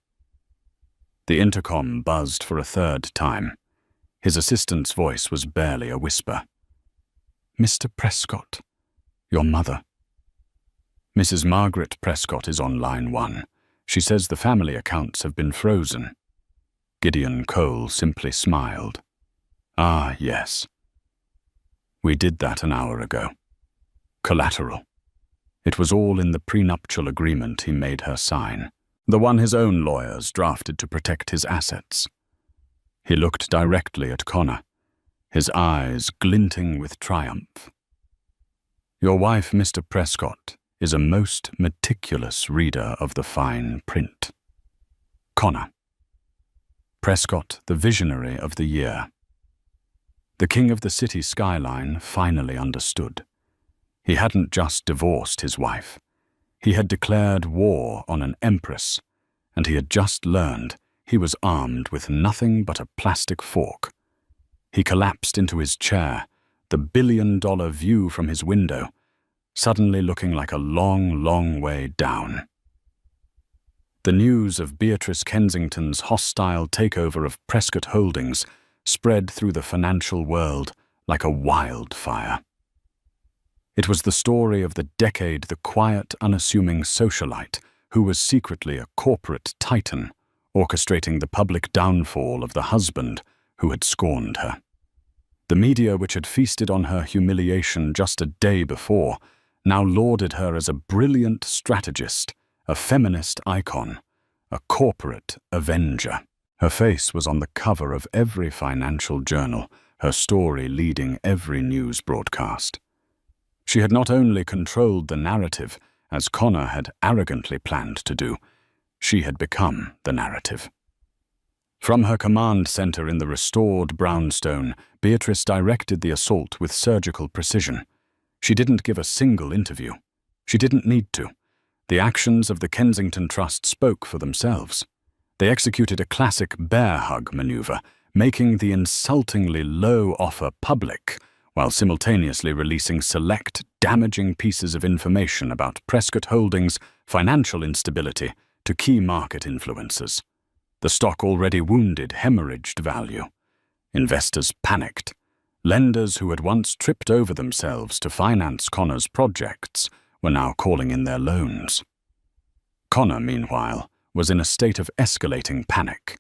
Speaker 1: The intercom buzzed for a third time. His assistant's voice was barely a whisper. "Mr. Prescott, your mother." "Mrs. Margaret Prescott is on line 1. She says the family accounts have been frozen." Gideon Cole simply smiled. "Ah, yes. We did that an hour ago. Collateral. It was all in the prenuptial agreement he made her sign, the one his own lawyers drafted to protect his assets." He looked directly at Connor, his eyes glinting with triumph. "Your wife, Mr. Prescott, is a most meticulous reader of the fine print." Connor. Prescott, the visionary of the year. The king of the city skyline finally understood. He hadn't just divorced his wife. He had declared war on an empress, and he had just learned he was armed with nothing but a plastic fork. He collapsed into his chair, the billion-dollar view from his window, suddenly looking like a long, long way down. The news of Beatrice Kensington's hostile takeover of Prescott Holdings spread through the financial world like a wildfire. It was the story of the decade, the quiet, unassuming socialite who was secretly a corporate titan, orchestrating the public downfall of the husband who had scorned her. The media, which had feasted on her humiliation just a day before, now lauded her as a brilliant strategist, a feminist icon, a corporate avenger. Her face was on the cover of every financial journal, her story leading every news broadcast. She had not only controlled the narrative, as Connor had arrogantly planned to do, she had become the narrative. From her command center in the restored brownstone, Beatrice directed the assault with surgical precision. She didn't give a single interview. She didn't need to. The actions of the Kensington Trust spoke for themselves. They executed a classic bear hug maneuver, making the insultingly low offer public, while simultaneously releasing select, damaging pieces of information about Prescott Holdings' financial instability to key market influencers. The stock already wounded hemorrhaged value. Investors panicked. Lenders who had once tripped over themselves to finance Connor's projects were now calling in their loans. Connor, meanwhile, was in a state of escalating panic.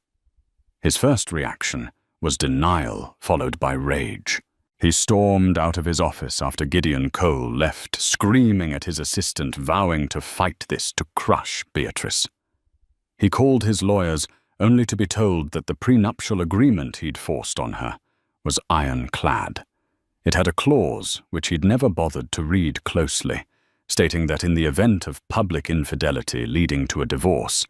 Speaker 1: His first reaction was denial, followed by rage. He stormed out of his office after Gideon Cole left, screaming at his assistant, vowing to fight this, to crush Beatrice. He called his lawyers, only to be told that the prenuptial agreement he'd forced on her was ironclad. It had a clause which he'd never bothered to read closely, stating that in the event of public infidelity leading to a divorce,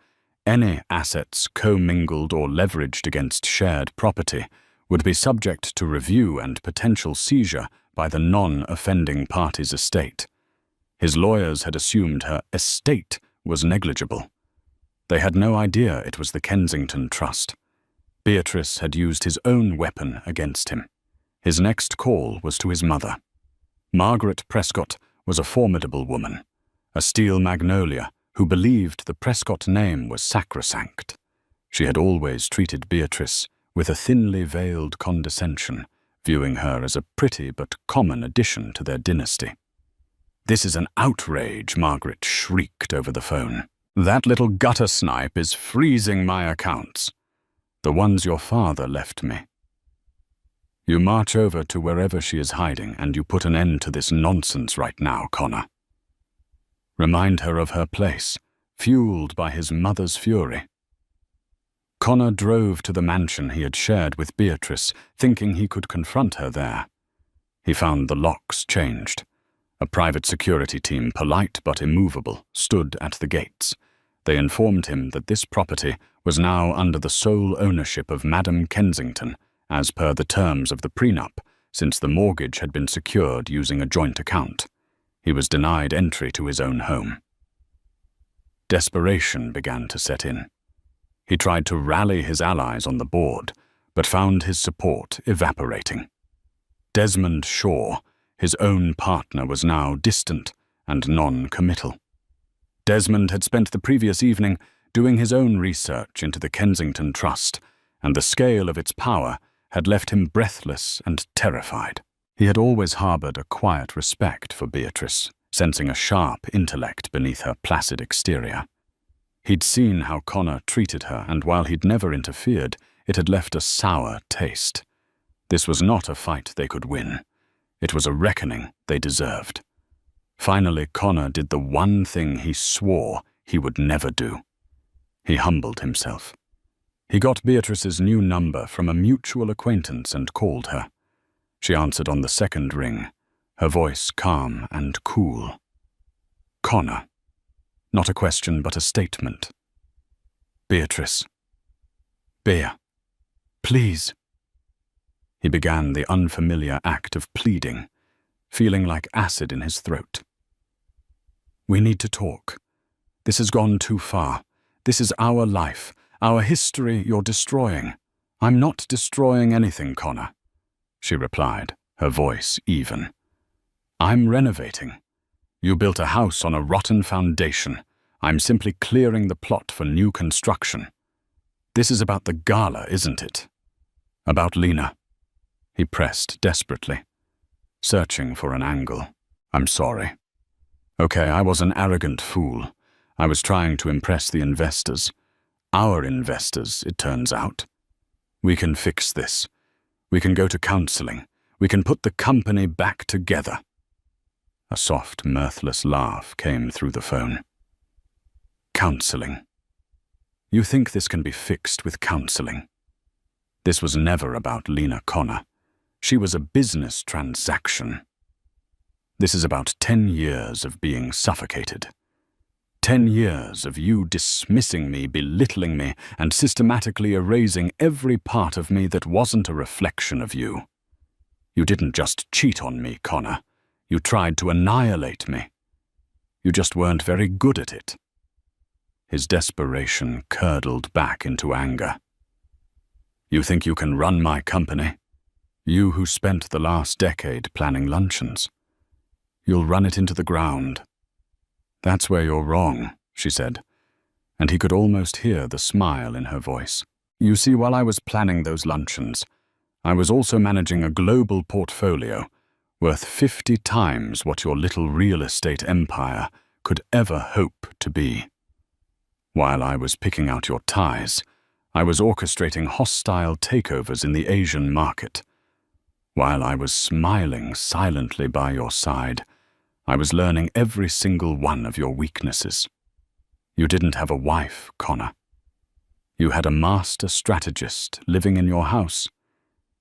Speaker 1: any assets commingled or leveraged against shared property would be subject to review and potential seizure by the non-offending party's estate. His lawyers had assumed her estate was negligible. They had no idea it was the Kensington Trust. Beatrice had used his own weapon against him. His next call was to his mother. Margaret Prescott was a formidable woman, a steel magnolia who believed the Prescott name was sacrosanct. She had always treated Beatrice with a thinly veiled condescension, viewing her as a pretty but common addition to their dynasty. "This is an outrage," Margaret shrieked over the phone. "That little gutter snipe is freezing my accounts. The ones your father left me. You march over to wherever she is hiding and you put an end to this nonsense right now, Connor. Remind her of her place, fueled by his mother's fury." Connor drove to the mansion he had shared with Beatrice, thinking he could confront her there. He found the locks changed. A private security team, polite but immovable, stood at the gates. They informed him that this property was now under the sole ownership of Madame Kensington, as per the terms of the prenup, since the mortgage had been secured using a joint account. He was denied entry to his own home. Desperation began to set in. He tried to rally his allies on the board, but found his support evaporating. Desmond Shaw, his own partner, was now distant and non-committal. Desmond had spent the previous evening doing his own research into the Kensington Trust, and the scale of its power had left him breathless and terrified. He had always harbored a quiet respect for Beatrice, sensing a sharp intellect beneath her placid exterior. He'd seen how Connor treated her, and while he'd never interfered, it had left a sour taste. This was not a fight they could win. It was a reckoning they deserved. Finally, Connor did the one thing he swore he would never do. He humbled himself. He got Beatrice's new number from a mutual acquaintance and called her. She answered on the second ring, her voice calm and cool. "Connor." Not a question, but a statement. "Beatrice. Bea. Please." He began the unfamiliar act of pleading, feeling like acid in his throat. "We need to talk. This has gone too far. This is our life, our history you're destroying." "I'm not destroying anything, Connor," she replied, her voice even. "I'm renovating. You built a house on a rotten foundation. I'm simply clearing the plot for new construction. This is about the Gala, isn't it? About Lena." He pressed desperately, searching for an angle. "I'm sorry. Okay, I was an arrogant fool. I was trying to impress the investors. Our investors, it turns out. We can fix this. We can go to counseling. We can put the company back together." A soft, mirthless laugh came through the phone. "Counseling. You think this can be fixed with counseling? This was never about Lena Connor. She was a business transaction. This is about 10 years of being suffocated. 10 years of you dismissing me, belittling me, and systematically erasing every part of me that wasn't a reflection of you. You didn't just cheat on me, Connor. You tried to annihilate me. You just weren't very good at it." His desperation curdled back into anger. "You think you can run my company? You who spent the last decade planning luncheons. You'll run it into the ground." "That's where you're wrong," she said, and he could almost hear the smile in her voice. You see, while I was planning those luncheons, I was also managing a global portfolio worth 50 times what your little real estate empire could ever hope to be. While I was picking out your ties, I was orchestrating hostile takeovers in the Asian market. While I was smiling silently by your side, I was learning every single one of your weaknesses. You didn't have a wife, Connor. You had a master strategist living in your house,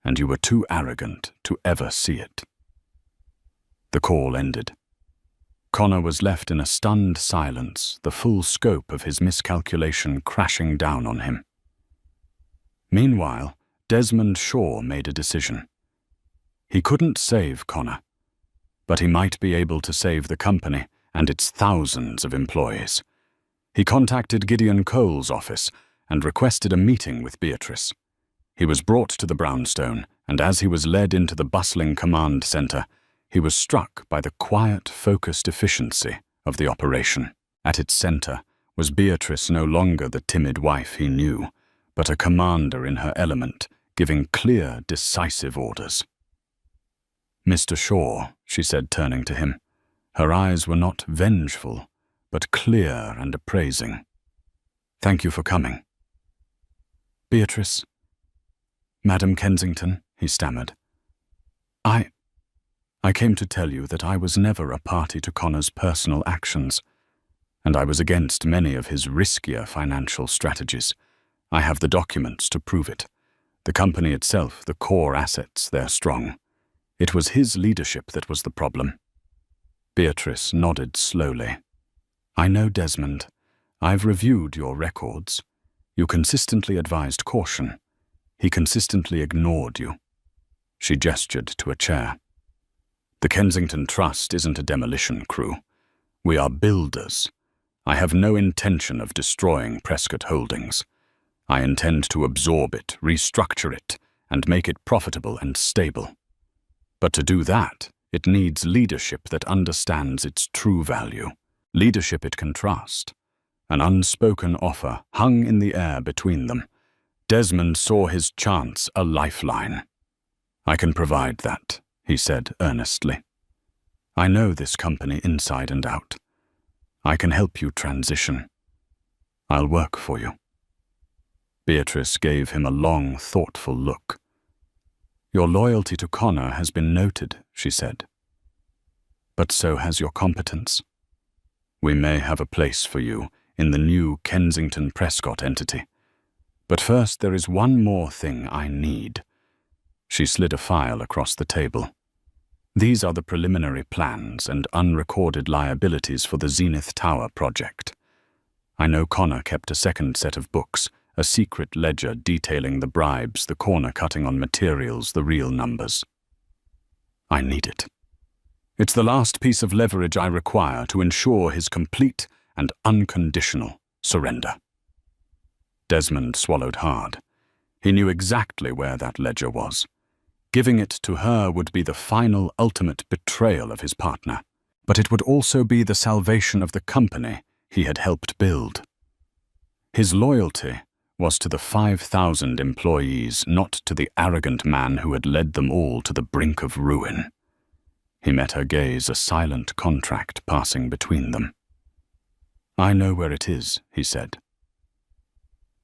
Speaker 1: and you were too arrogant to ever see it. The call ended. Connor was left in a stunned silence, the full scope of his miscalculation crashing down on him. Meanwhile, Desmond Shaw made a decision. He couldn't save Connor, but he might be able to save the company and its thousands of employees. He contacted Gideon Cole's office and requested a meeting with Beatrice. He was brought to the brownstone, and as he was led into the bustling command center, he was struck by the quiet, focused efficiency of the operation. At its center was Beatrice, no longer the timid wife he knew, but a commander in her element, giving clear, decisive orders. Mr. Shaw, she said, turning to him. Her eyes were not vengeful, but clear and appraising. Thank you for coming. Beatrice. Madam Kensington, he stammered. I came to tell you that I was never a party to Connor's personal actions, and I was against many of his riskier financial strategies. I have the documents to prove it. The company itself, the core assets, they're strong. It was his leadership that was the problem. Beatrice nodded slowly. I know, Desmond. I've reviewed your records. You consistently advised caution. He consistently ignored you. She gestured to a chair. The Kensington Trust isn't a demolition crew. We are builders. I have no intention of destroying Prescott Holdings. I intend to absorb it, restructure it, and make it profitable and stable. But to do that, it needs leadership that understands its true value. Leadership it can trust. An unspoken offer hung in the air between them. Desmond saw his chance, a lifeline. I can provide that, he said earnestly. I know this company inside and out. I can help you transition. I'll work for you. Beatrice gave him a long, thoughtful look. Your loyalty to Connor has been noted, she said. But so has your competence. We may have a place for you in the new Kensington Prescott entity. But first there is one more thing I need. She slid a file across the table. These are the preliminary plans and unrecorded liabilities for the Zenith Tower project. I know Connor kept a second set of books, a secret ledger detailing the bribes, the corner cutting on materials, the real numbers. I need it. It's the last piece of leverage I require to ensure his complete and unconditional surrender. Desmond swallowed hard. He knew exactly where that ledger was. Giving it to her would be the final, ultimate betrayal of his partner, but it would also be the salvation of the company he had helped build. His loyalty was to the 5,000 employees, not to the arrogant man who had led them all to the brink of ruin. He met her gaze, a silent contract passing between them. I know where it is, he said.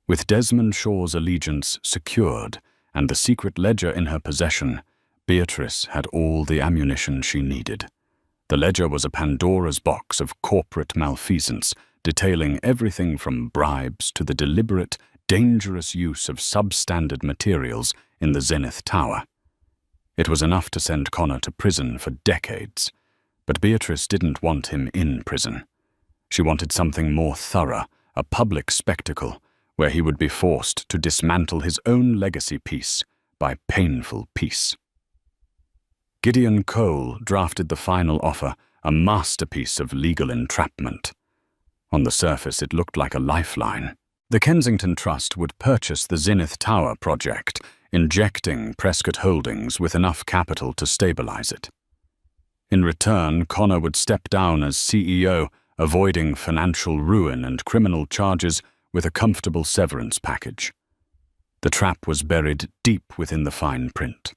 Speaker 1: With Desmond Shaw's allegiance secured and the secret ledger in her possession, Beatrice had all the ammunition she needed. The ledger was a Pandora's box of corporate malfeasance, detailing everything from bribes to the deliberate, dangerous use of substandard materials in the Zenith Tower. It was enough to send Connor to prison for decades, but Beatrice didn't want him in prison. She wanted something more thorough, a public spectacle, where he would be forced to dismantle his own legacy piece by painful piece. Gideon Cole drafted the final offer, a masterpiece of legal entrapment. On the surface, it looked like a lifeline. The Kensington Trust would purchase the Zenith Tower project, injecting Prescott Holdings with enough capital to stabilize it. In return, Connor would step down as CEO, avoiding financial ruin and criminal charges with a comfortable severance package. The trap was buried deep within the fine print.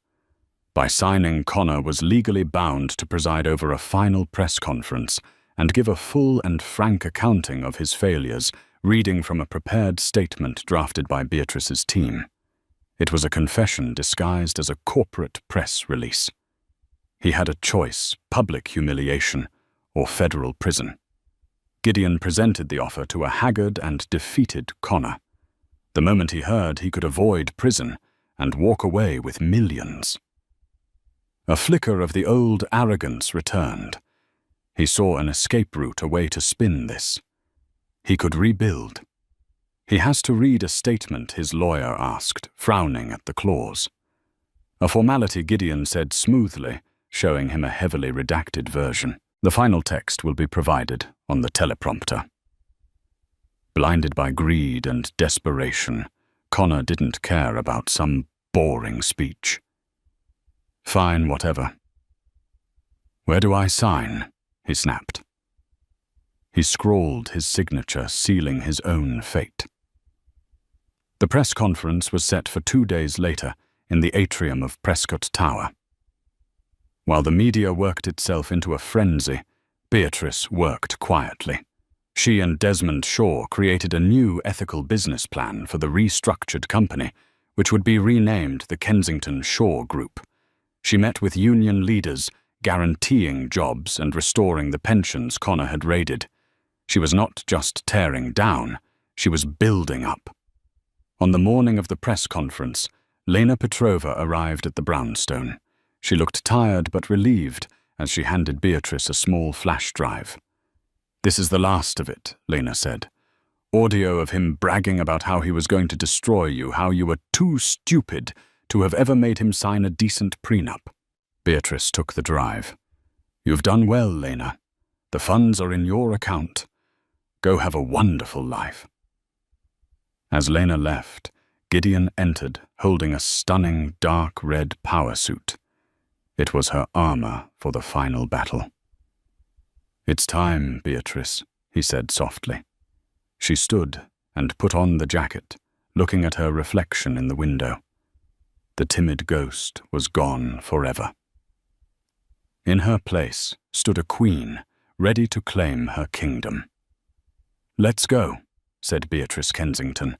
Speaker 1: By signing, Connor was legally bound to preside over a final press conference and give a full and frank accounting of his failures, reading from a prepared statement drafted by Beatrice's team. It was a confession disguised as a corporate press release. He had a choice: public humiliation or federal prison. Gideon presented the offer to a haggard and defeated Connor. The moment he heard he could avoid prison and walk away with millions. A flicker of the old arrogance returned. He saw an escape route, a way to spin this. He could rebuild. "He has to read a statement," his lawyer asked, frowning at the clause. A formality Gideon said smoothly, showing him a heavily redacted version. The final text will be provided on the teleprompter. Blinded by greed and desperation, Connor didn't care about some boring speech. "Fine, whatever." "Where do I sign?" he snapped. He scrawled his signature, sealing his own fate. The press conference was set for 2 days later in the atrium of Prescott Tower. While the media worked itself into a frenzy, Beatrice worked quietly. She and Desmond Shaw created a new ethical business plan for the restructured company, which would be renamed the Kensington Shaw Group. She met with union leaders, guaranteeing jobs and restoring the pensions Connor had raided. She was not just tearing down, she was building up. On the morning of the press conference, Lena Petrova arrived at the brownstone. She looked tired but relieved as she handed Beatrice a small flash drive. "This is the last of it," Lena said. "Audio of him bragging about how he was going to destroy you, how you were too stupid to have ever made him sign a decent prenup." Beatrice took the drive. "You've done well, Lena. The funds are in your account. Go have a wonderful life." As Lena left, Gideon entered, holding a stunning dark red power suit. It was her armor for the final battle. "It's time, Beatrice," he said softly. She stood and put on the jacket, looking at her reflection in the window. The timid ghost was gone forever. In her place stood a queen, ready to claim her kingdom. "Let's go," said Beatrice Kensington.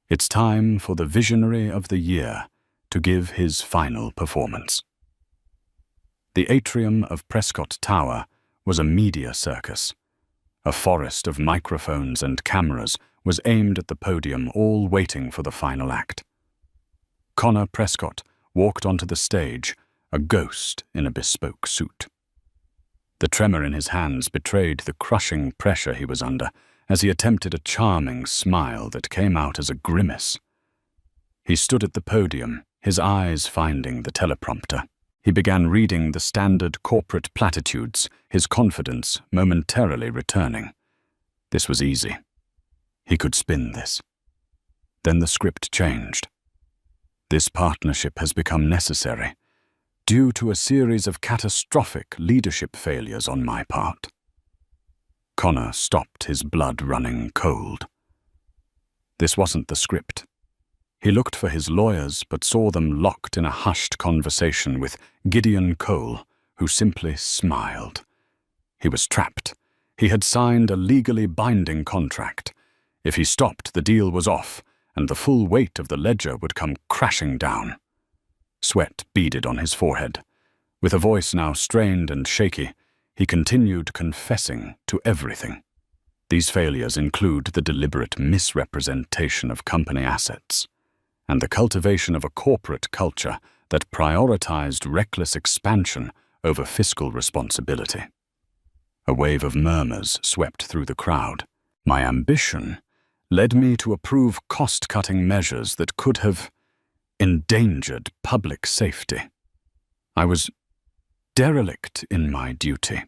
Speaker 1: "It's time for the visionary of the year to give his final performance." The atrium of Prescott Tower was a media circus. A forest of microphones and cameras was aimed at the podium, all waiting for the final act. Connor Prescott walked onto the stage, a ghost in a bespoke suit. The tremor in his hands betrayed the crushing pressure he was under as he attempted a charming smile that came out as a grimace. He stood at the podium, his eyes finding the teleprompter. He began reading the standard corporate platitudes, his confidence momentarily returning. This was easy. He could spin this. Then the script changed. "This partnership has become necessary, due to a series of catastrophic leadership failures on my part." Connor stopped, his blood running cold. This wasn't the script. He looked for his lawyers, but saw them locked in a hushed conversation with Gideon Cole, who simply smiled. He was trapped. He had signed a legally binding contract. If he stopped, the deal was off, and the full weight of the ledger would come crashing down. Sweat beaded on his forehead. With a voice now strained and shaky, he continued confessing to everything. These failures include the deliberate misrepresentation of company assets and the cultivation of a corporate culture that prioritized reckless expansion over fiscal responsibility. A wave of murmurs swept through the crowd. My ambition led me to approve cost-cutting measures that could have endangered public safety. I was derelict in my duty.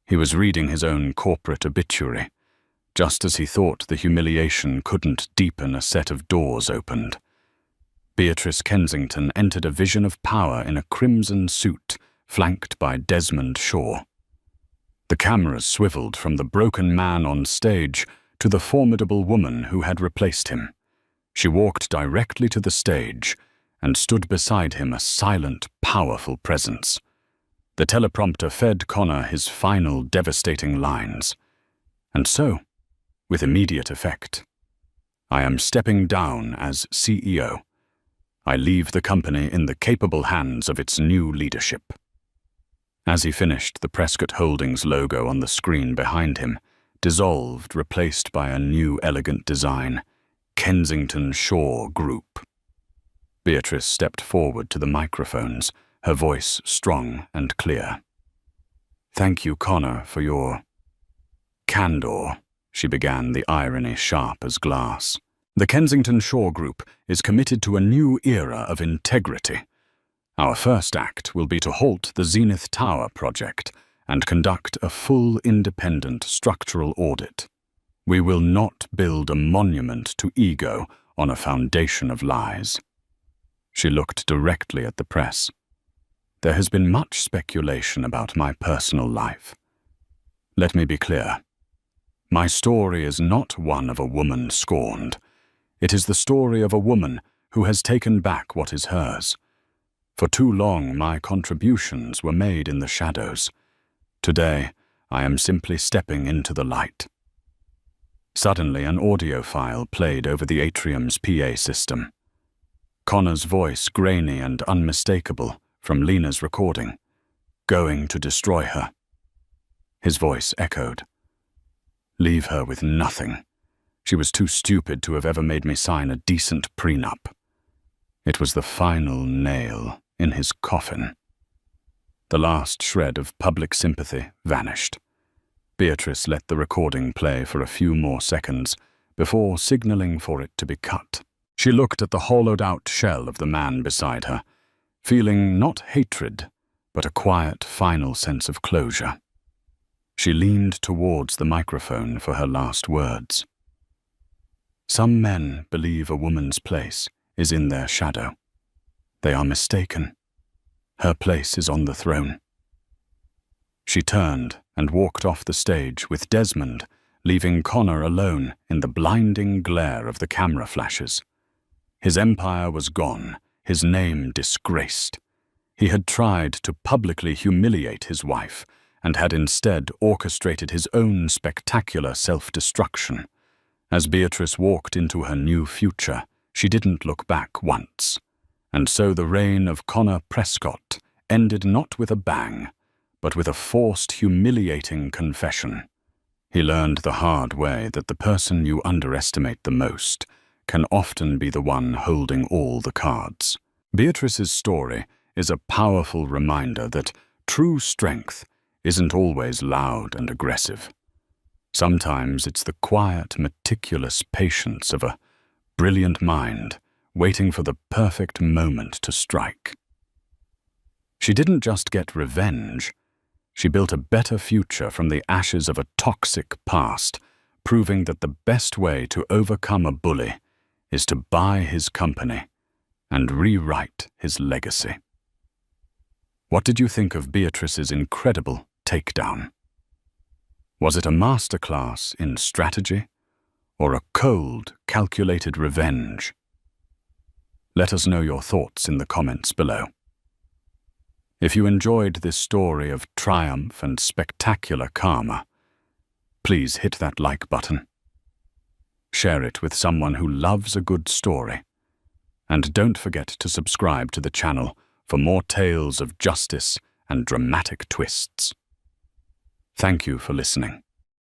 Speaker 1: He was reading his own corporate obituary. Just as he thought the humiliation couldn't deepen, a set of doors opened. Beatrice Kensington entered a vision of power in a crimson suit, flanked by Desmond Shaw. The cameras swiveled from the broken man on stage to the formidable woman who had replaced him. She walked directly to the stage and stood beside him, a silent, powerful presence. The teleprompter fed Connor his final devastating lines. And so, with immediate effect, I am stepping down as CEO. I leave the company in the capable hands of its new leadership. As he finished, the Prescott Holdings logo on the screen behind him dissolved, replaced by a new elegant design, Kensington Shore Group. Beatrice stepped forward to the microphones, her voice strong and clear. "Thank you, Connor, for your candor," she began, the irony sharp as glass. "The Kensington Shore Group is committed to a new era of integrity. Our first act will be to halt the Zenith Tower project and conduct a full independent structural audit. We will not build a monument to ego on a foundation of lies." She looked directly at the press. "There has been much speculation about my personal life. Let me be clear. My story is not one of a woman scorned. It is the story of a woman who has taken back what is hers. For too long, my contributions were made in the shadows. Today, I am simply stepping into the light." Suddenly, an audio file played over the atrium's PA system. Connor's voice, grainy and unmistakable, from Lena's recording. "Going to destroy her." His voice echoed. "Leave her with nothing. She was too stupid to have ever made me sign a decent prenup." It was the final nail in his coffin. The last shred of public sympathy vanished. Beatrice let the recording play for a few more seconds before signaling for it to be cut. She looked at the hollowed-out shell of the man beside her, feeling not hatred, but a quiet, final sense of closure. She leaned towards the microphone for her last words. "Some men believe a woman's place is in their shadow. They are mistaken. Her place is on the throne." She turned and walked off the stage with Desmond, leaving Connor alone in the blinding glare of the camera flashes. His empire was gone, his name disgraced. He had tried to publicly humiliate his wife and had instead orchestrated his own spectacular self-destruction. As Beatrice walked into her new future, she didn't look back once. And so the reign of Connor Prescott ended not with a bang, but with a forced, humiliating confession. He learned the hard way that the person you underestimate the most can often be the one holding all the cards. Beatrice's story is a powerful reminder that true strength isn't always loud and aggressive. Sometimes it's the quiet, meticulous patience of a brilliant mind waiting for the perfect moment to strike. She didn't just get revenge. She built a better future from the ashes of a toxic past, proving that the best way to overcome a bully is to buy his company and rewrite his legacy. What did you think of Beatrice's incredible takedown? Was it a masterclass in strategy or a cold, calculated revenge? Let us know your thoughts in the comments below. If you enjoyed this story of triumph and spectacular karma, please hit that like button. Share it with someone who loves a good story. And don't forget to subscribe to the channel for more tales of justice and dramatic twists. Thank you for listening.